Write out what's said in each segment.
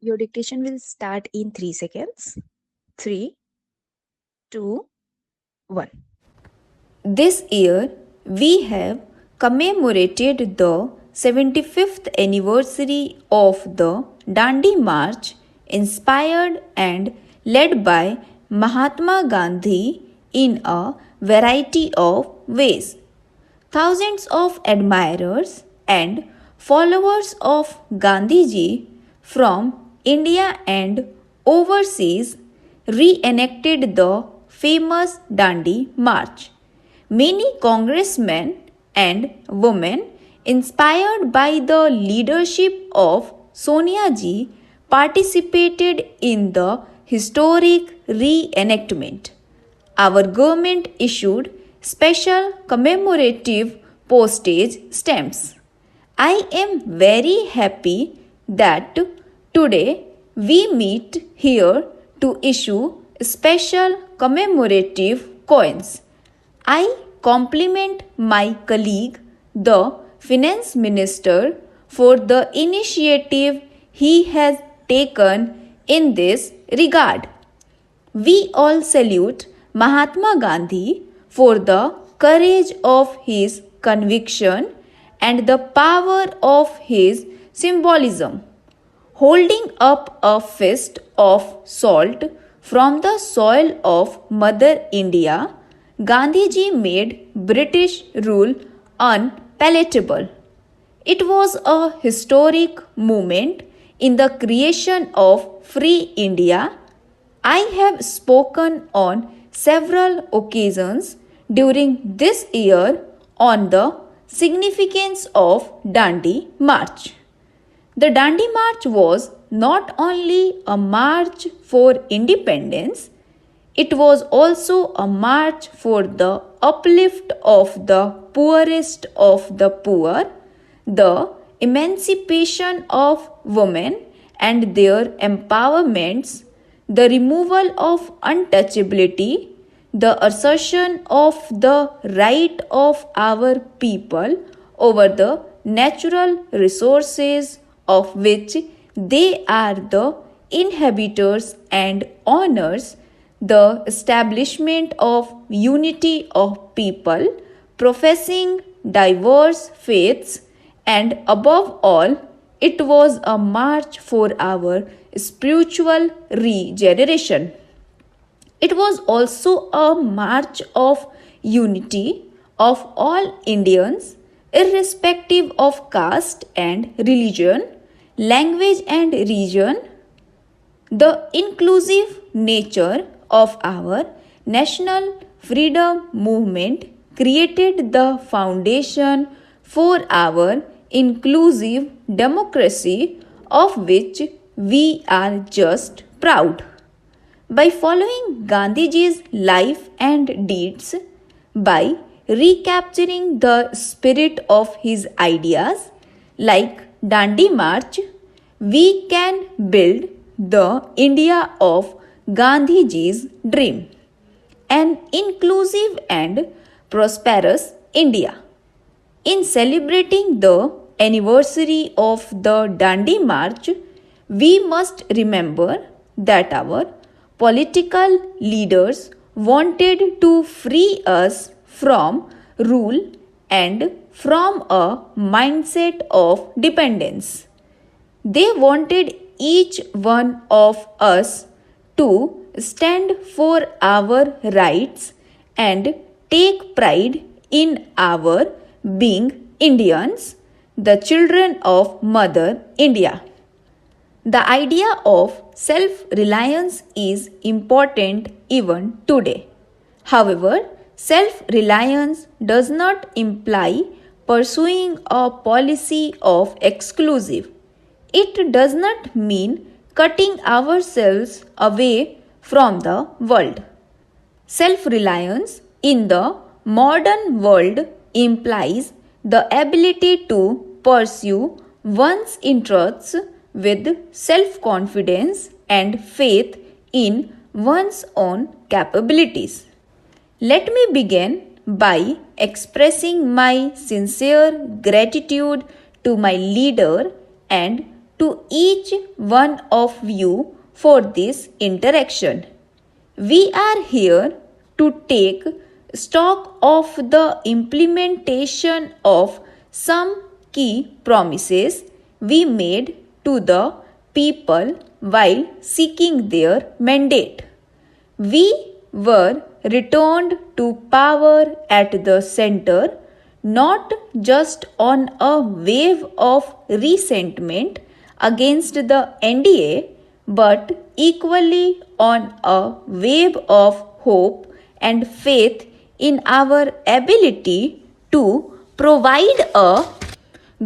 Your dictation will start in 3 seconds. 3, 2, 1. This year, we have commemorated the 75th anniversary of the Dandi March, inspired and led by Mahatma Gandhi in a variety of ways. Thousands of admirers and followers of Gandhiji from India and overseas reenacted the famous Dandi March. Many congressmen and women, inspired by the leadership of Sonia Ji, participated in the historic reenactment. Our government issued special commemorative postage stamps. I am very happy that today we meet here to issue special commemorative coins. I compliment my colleague, the Finance Minister, for the initiative he has taken in this regard. We all salute Mahatma Gandhi for the courage of his conviction and the power of his symbolism. Holding up a fist of salt from the soil of Mother India, Gandhiji made British rule unpalatable. It was a historic moment in the creation of free India. I have spoken on several occasions during this year on the significance of Dandi March. The Dandi March was not only a march for independence, it was also a march for the uplift of the poorest of the poor, the emancipation of women and their empowerments, the removal of untouchability, the assertion of the right of our people over the natural resources of which they are the inhabitants and owners, the establishment of unity of people professing diverse faiths, and above all, it was a march for our spiritual regeneration. It was also a march of unity of all Indians, irrespective of caste and religion, language and region. The inclusive nature of our national freedom movement created the foundation for our inclusive democracy, of which we are just proud. By following Gandhiji's life and deeds, by recapturing the spirit of his ideas, like Dandi March, we can build the India of Gandhiji's dream, an inclusive and prosperous India. In celebrating the anniversary of the Dandi March, we must remember that our political leaders wanted to free us from rule and from a mindset of dependence. They wanted each one of us to stand for our rights and take pride in our being Indians, the children of Mother India. The idea of self reliance is important even today. However, self reliance does not imply pursuing a policy of exclusive. It does not mean cutting ourselves away from the world. Self reliance in the modern world implies the ability to pursue one's interests with self confidence and faith in one's own capabilities. Let me begin by expressing my sincere gratitude to my leader and to each one of you for this interaction. We are here to take stock of the implementation of some key promises we made to the people while seeking their mandate. We were returned to power at the center not just on a wave of resentment against the NDA but equally on a wave of hope and faith in our ability to provide a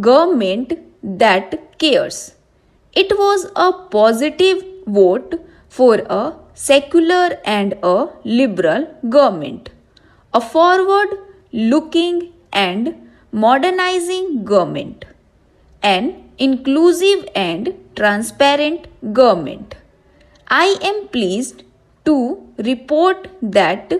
government that cares. It was a positive vote for a secular and a liberal government, a forward looking and modernizing government, an inclusive and transparent government. I am pleased to report that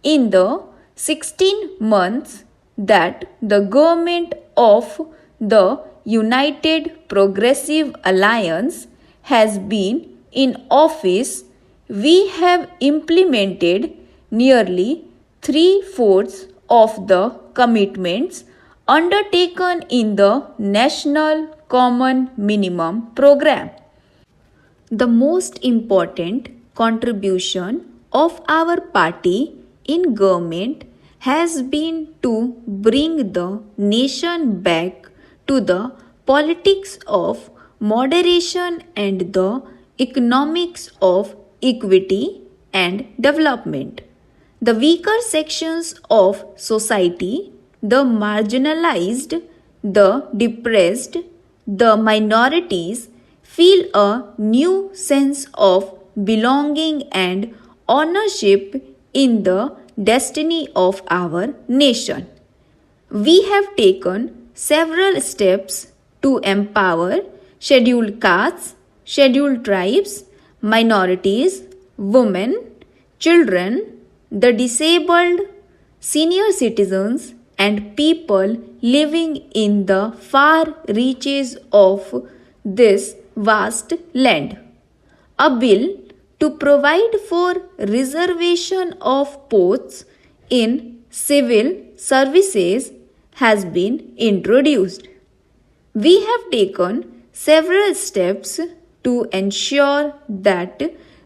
in the 16 months that the government of the United Progressive Alliance has been in office, we have implemented nearly 3/4 of the commitments undertaken in the National Common Minimum Program. The most important contribution of our party in government has been to bring the nation back to the politics of moderation and the economics of equity and development. The weaker sections of society, the marginalized, the depressed, the minorities feel a new sense of belonging and ownership in the destiny of our nation. We have taken several steps to empower scheduled castes, scheduled tribes, minorities, women, children, the disabled, senior citizens, and people living in the far reaches of this vast land. A bill to provide for reservation of posts in civil services has been introduced. We have taken several steps to ensure that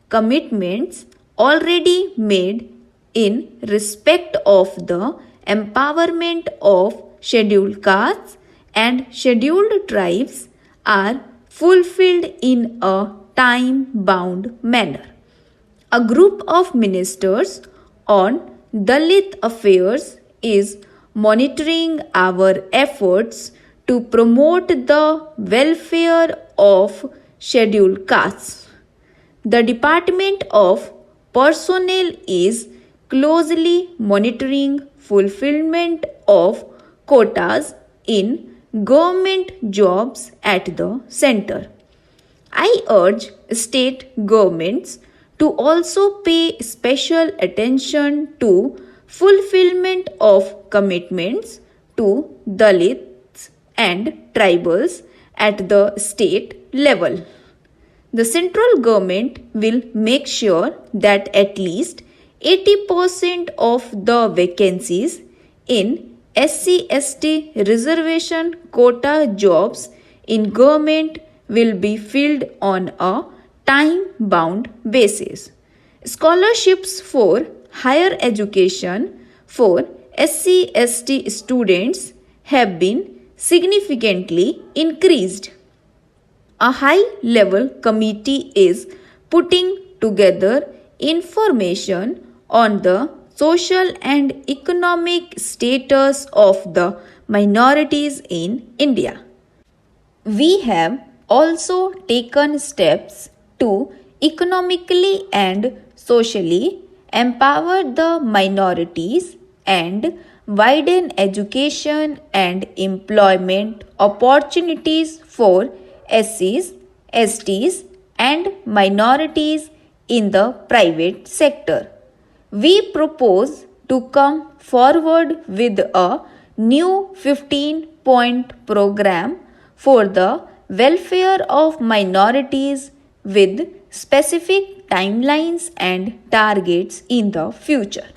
commitments already made in respect of the empowerment of scheduled castes and scheduled tribes are fulfilled in a time bound manner. A group of ministers on Dalit affairs is monitoring our efforts to promote the welfare of scheduled castes. The Department of Personnel is closely monitoring fulfillment of quotas in government jobs at the center. I urge state governments to also pay special attention to fulfillment of commitments to Dalits and tribals at the state level. The central government will make sure that at least 80% of the vacancies in SC/ST reservation quota jobs in government will be filled on a time-bound basis. Scholarships for higher education for SC/ST students have been significantly increased. A high-level committee is putting together information on the social and economic status of the minorities in India. We have also taken steps to economically and socially empower the minorities and widen education and employment opportunities for SCs, STs, and minorities in the private sector. We propose to come forward with a new 15-point program for the welfare of minorities with specific timelines and targets in the future.